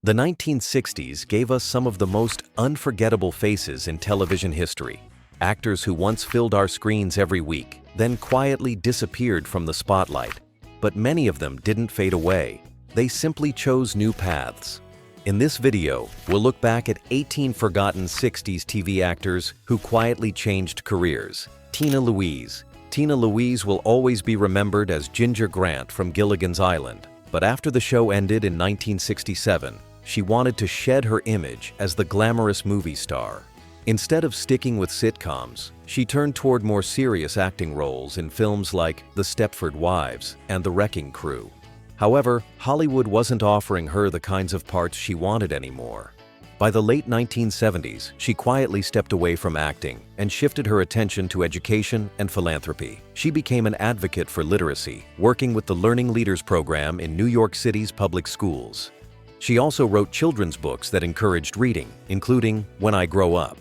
The 1960s gave us some of the most unforgettable faces in television history. Actors who once filled our screens every week, then quietly disappeared from the spotlight. But many of them didn't fade away. They simply chose new paths. In this video, we'll look back at 18 forgotten 60s TV actors who quietly changed careers. Tina Louise. Tina Louise will always be remembered as Ginger Grant from Gilligan's Island. But after the show ended in 1967, she wanted to shed her image as the glamorous movie star. Instead of sticking with sitcoms, she turned toward more serious acting roles in films like The Stepford Wives and The Wrecking Crew. However, Hollywood wasn't offering her the kinds of parts she wanted anymore. By the late 1970s, she quietly stepped away from acting and shifted her attention to education and philanthropy. She became an advocate for literacy, working with the Learning Leaders program in New York City's public schools. She also wrote children's books that encouraged reading, including When I Grow Up.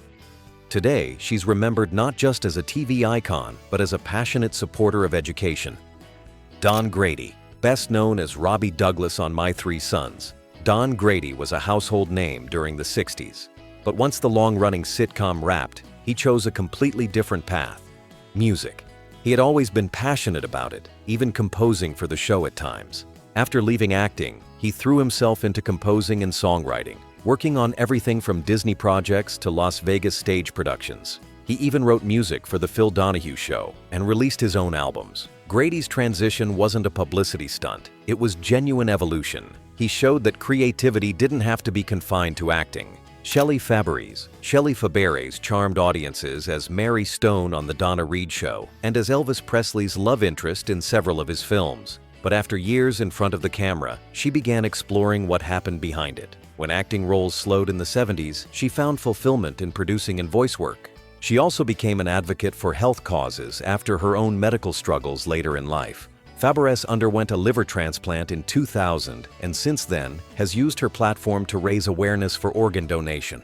Today, she's remembered not just as a TV icon, but as a passionate supporter of education. Don Grady, best known as Robbie Douglas on My Three Sons. Don Grady was a household name during the 60s. But once the long-running sitcom wrapped, he chose a completely different path: music. He had always been passionate about it, even composing for the show at times. After leaving acting, he threw himself into composing and songwriting, working on everything from Disney projects to Las Vegas stage productions. He even wrote music for The Phil Donahue Show and released his own albums. Grady's transition wasn't a publicity stunt, it was genuine evolution. He showed that creativity didn't have to be confined to acting. Shelley Fabares charmed audiences as Mary Stone on The Donna Reed Show and as Elvis Presley's love interest in several of his films. But after years in front of the camera, she began exploring what happened behind it. When acting roles slowed in the 70s, she found fulfillment in producing and voice work. She also became an advocate for health causes after her own medical struggles later in life. Fabares underwent a liver transplant in 2000 and since then has used her platform to raise awareness for organ donation.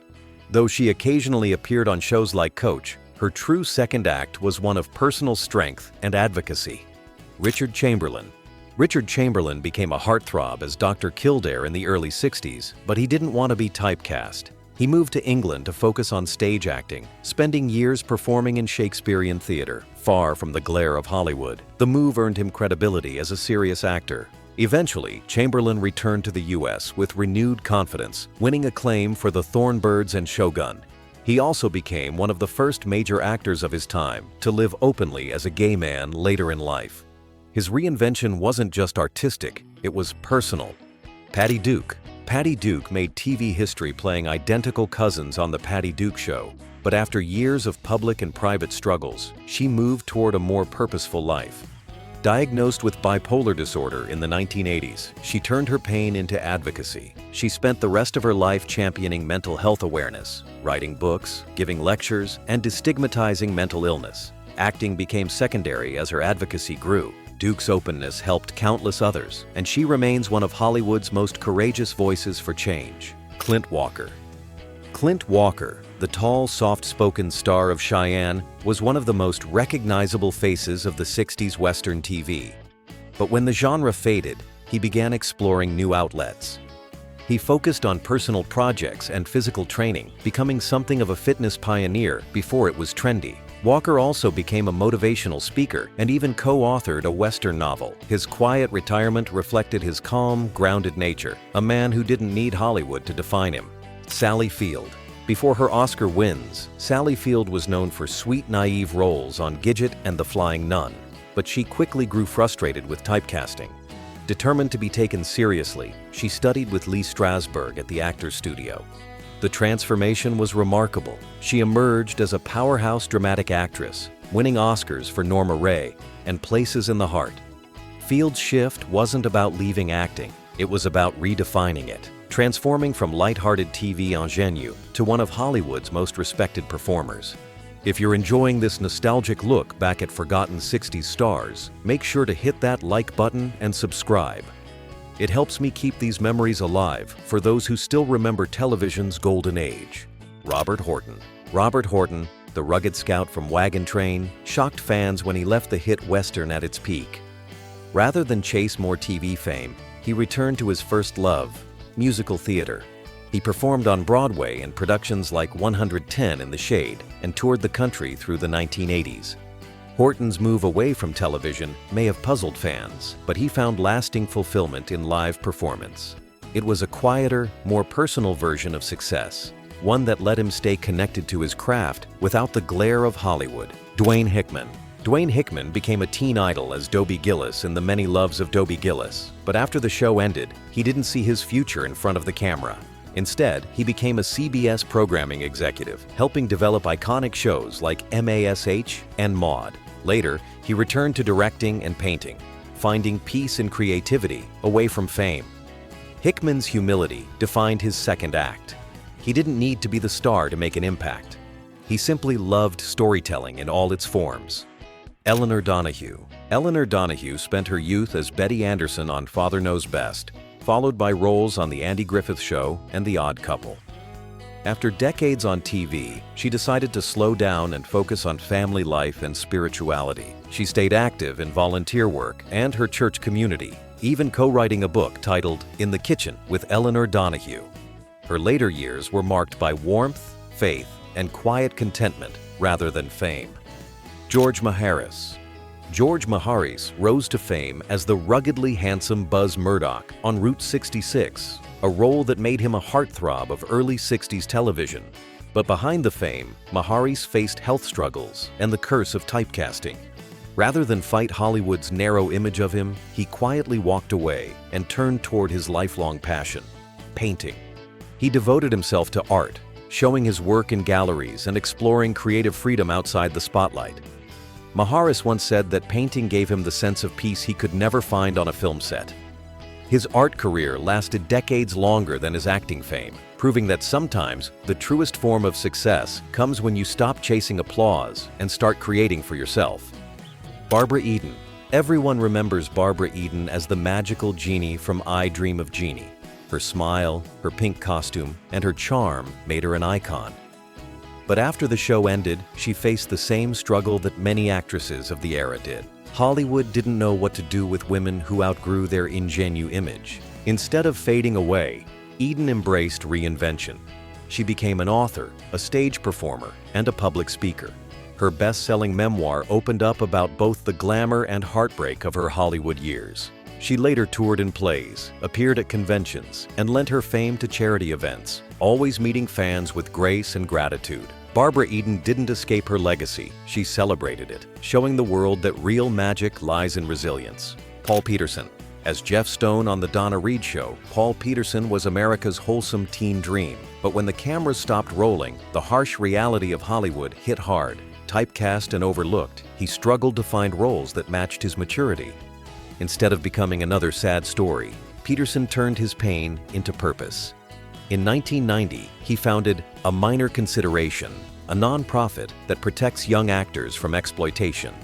Though she occasionally appeared on shows like Coach, her true second act was one of personal strength and advocacy. Richard Chamberlain. Richard Chamberlain became a heartthrob as Dr. Kildare in the early 60s, but he didn't want to be typecast. He moved to England to focus on stage acting, spending years performing in Shakespearean theater, far from the glare of Hollywood. The move earned him credibility as a serious actor. Eventually, Chamberlain returned to the US with renewed confidence, winning acclaim for The Thornbirds and Shogun. He also became one of the first major actors of his time to live openly as a gay man later in life. His reinvention wasn't just artistic, it was personal. Patty Duke. Patty Duke made TV history playing identical cousins on The Patty Duke Show. But after years of public and private struggles, she moved toward a more purposeful life. Diagnosed with bipolar disorder in the 1980s, she turned her pain into advocacy. She spent the rest of her life championing mental health awareness, writing books, giving lectures, and destigmatizing mental illness. Acting became secondary as her advocacy grew. Duke's openness helped countless others, and she remains one of Hollywood's most courageous voices for change. Clint Walker. Clint Walker, the tall, soft-spoken star of Cheyenne, was one of the most recognizable faces of the 60s Western TV. But when the genre faded, he began exploring new outlets. He focused on personal projects and physical training, becoming something of a fitness pioneer before it was trendy. Walker also became a motivational speaker and even co-authored a Western novel. His quiet retirement reflected his calm, grounded nature, a man who didn't need Hollywood to define him. Sally Field. Before her Oscar wins, Sally Field was known for sweet, naive roles on Gidget and The Flying Nun, but she quickly grew frustrated with typecasting. Determined to be taken seriously, she studied with Lee Strasberg at the Actors Studio. The transformation was remarkable. She emerged as a powerhouse dramatic actress, winning Oscars for Norma Ray and Places in the Heart. Field's shift wasn't about leaving acting, it was about redefining it, transforming from lighthearted TV ingenue to one of Hollywood's most respected performers. If you're enjoying this nostalgic look back at forgotten 60s stars, make sure to hit that like button and subscribe. It helps me keep these memories alive for those who still remember television's golden age. Robert Horton. Robert Horton, the rugged scout from Wagon Train, shocked fans when he left the hit Western at its peak. Rather than chase more TV fame, he returned to his first love, musical theater. He performed on Broadway in productions like 110 in the Shade and toured the country through the 1980s. Horton's move away from television may have puzzled fans, but he found lasting fulfillment in live performance. It was a quieter, more personal version of success, one that let him stay connected to his craft without the glare of Hollywood. Dwayne Hickman. Dwayne Hickman became a teen idol as Dobie Gillis in The Many Loves of Dobie Gillis, but after the show ended, he didn't see his future in front of the camera. Instead, he became a CBS programming executive, helping develop iconic shows like MASH and Maude. Later, he returned to directing and painting, finding peace and creativity away from fame. Hickman's humility defined his second act. He didn't need to be the star to make an impact. He simply loved storytelling in all its forms. Eleanor Donahue. Eleanor Donahue spent her youth as Betty Anderson on Father Knows Best, followed by roles on The Andy Griffith Show and The Odd Couple. After decades on TV, she decided to slow down and focus on family life and spirituality. She stayed active in volunteer work and her church community, even co-writing a book titled In the Kitchen with Eleanor Donahue. Her later years were marked by warmth, faith, and quiet contentment rather than fame. George Maharis. George Maharis rose to fame as the ruggedly handsome Buzz Murdoch on Route 66, a role that made him a heartthrob of early 60s television. But behind the fame, Maharis faced health struggles and the curse of typecasting. Rather than fight Hollywood's narrow image of him, he quietly walked away and turned toward his lifelong passion, painting. He devoted himself to art, showing his work in galleries and exploring creative freedom outside the spotlight. Maharis once said that painting gave him the sense of peace he could never find on a film set. His art career lasted decades longer than his acting fame, proving that sometimes the truest form of success comes when you stop chasing applause and start creating for yourself. Barbara Eden. Everyone remembers Barbara Eden as the magical genie from I Dream of Jeannie. Her smile, her pink costume, and her charm made her an icon. But after the show ended, she faced the same struggle that many actresses of the era did. Hollywood didn't know what to do with women who outgrew their ingenue image. Instead of fading away, Eden embraced reinvention. She became an author, a stage performer, and a public speaker. Her best-selling memoir opened up about both the glamour and heartbreak of her Hollywood years. She later toured in plays, appeared at conventions, and lent her fame to charity events, always meeting fans with grace and gratitude. Barbara Eden didn't escape her legacy, she celebrated it, showing the world that real magic lies in resilience. Paul Peterson. As Jeff Stone on The Donna Reed Show, Paul Peterson was America's wholesome teen dream. But when the cameras stopped rolling, the harsh reality of Hollywood hit hard. Typecast and overlooked, he struggled to find roles that matched his maturity. Instead of becoming another sad story, Peterson turned his pain into purpose. In 1990, he founded A Minor Consideration, a nonprofit that protects young actors from exploitation.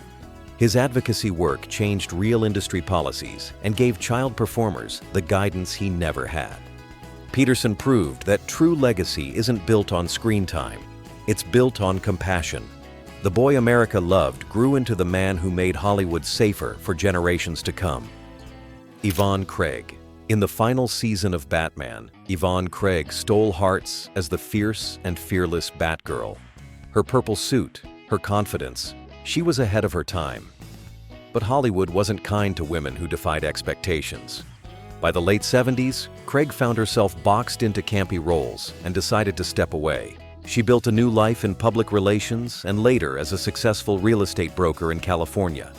His advocacy work changed real industry policies and gave child performers the guidance he never had. Peterson proved that true legacy isn't built on screen time, it's built on compassion. The boy America loved grew into the man who made Hollywood safer for generations to come. Yvonne Craig. In the final season of Batman, Yvonne Craig stole hearts as the fierce and fearless Batgirl. Her purple suit, her confidence, she was ahead of her time. But Hollywood wasn't kind to women who defied expectations. By the late 70s, Craig found herself boxed into campy roles and decided to step away. She built a new life in public relations and later as a successful real estate broker in California.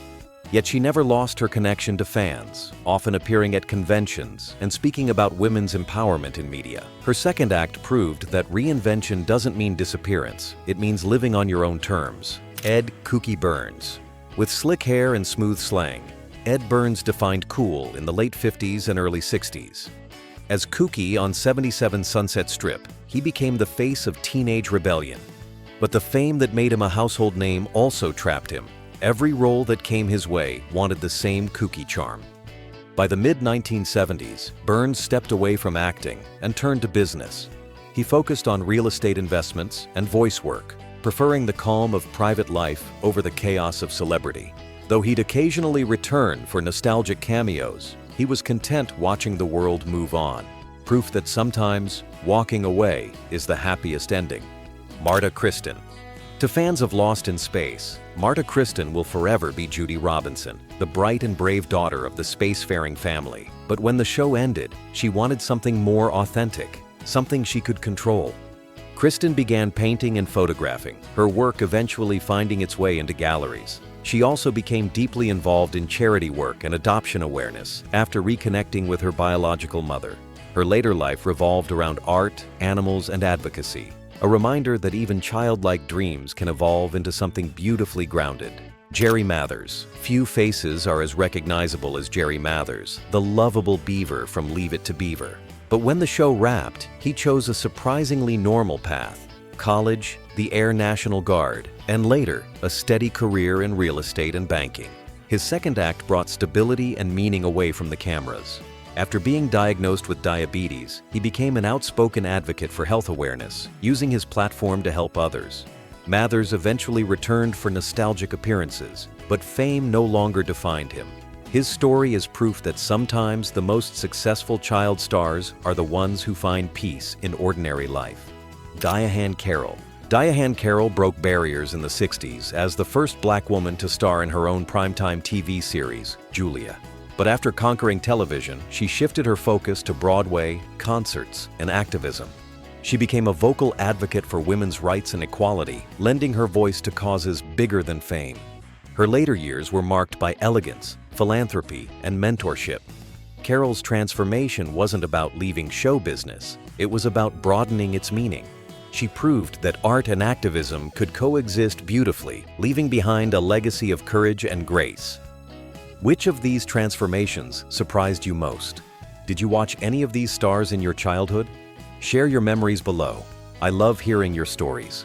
Yet she never lost her connection to fans, often appearing at conventions and speaking about women's empowerment in media. Her second act proved that reinvention doesn't mean disappearance, it means living on your own terms. Ed "Kooky" Burns. With slick hair and smooth slang, Ed Burns defined cool in the late 50s and early 60s. As Kooky on 77 Sunset Strip, he became the face of teenage rebellion. But the fame that made him a household name also trapped him. Every role that came his way wanted the same kooky charm. By the mid-1970s, Burns stepped away from acting and turned to business. He focused on real estate investments and voice work, preferring the calm of private life over the chaos of celebrity. Though he'd occasionally return for nostalgic cameos, he was content watching the world move on. proof that sometimes walking away is the happiest ending. Marta Kristen. To fans of Lost in Space, Marta Kristen will forever be Judy Robinson, the bright and brave daughter of the spacefaring family. But when the show ended, she wanted something more authentic, something she could control. Kristen began painting and photographing, her work eventually finding its way into galleries. She also became deeply involved in charity work and adoption awareness after reconnecting with her biological mother. Her later life revolved around art, animals, and advocacy, a reminder that even childlike dreams can evolve into something beautifully grounded. Jerry Mathers. Few faces are as recognizable as Jerry Mathers, the lovable beaver from Leave It to Beaver. But when the show wrapped, he chose a surprisingly normal path: college, the Air National Guard, and later, a steady career in real estate and banking. His second act brought stability and meaning away from the cameras. After being diagnosed with diabetes, he became an outspoken advocate for health awareness, using his platform to help others. Mathers eventually returned for nostalgic appearances, but fame no longer defined him. His story is proof that sometimes the most successful child stars are the ones who find peace in ordinary life. Diahann Carroll. Diahann Carroll broke barriers in the 60s as the first black woman to star in her own primetime TV series, Julia. But after conquering television, she shifted her focus to Broadway, concerts, and activism. She became a vocal advocate for women's rights and equality, lending her voice to causes bigger than fame. Her later years were marked by elegance, philanthropy, and mentorship. Carroll's transformation wasn't about leaving show business, it was about broadening its meaning. She proved that art and activism could coexist beautifully, leaving behind a legacy of courage and grace. Which of these transformations surprised you most? Did you watch any of these stars in your childhood? Share your memories below. I love hearing your stories.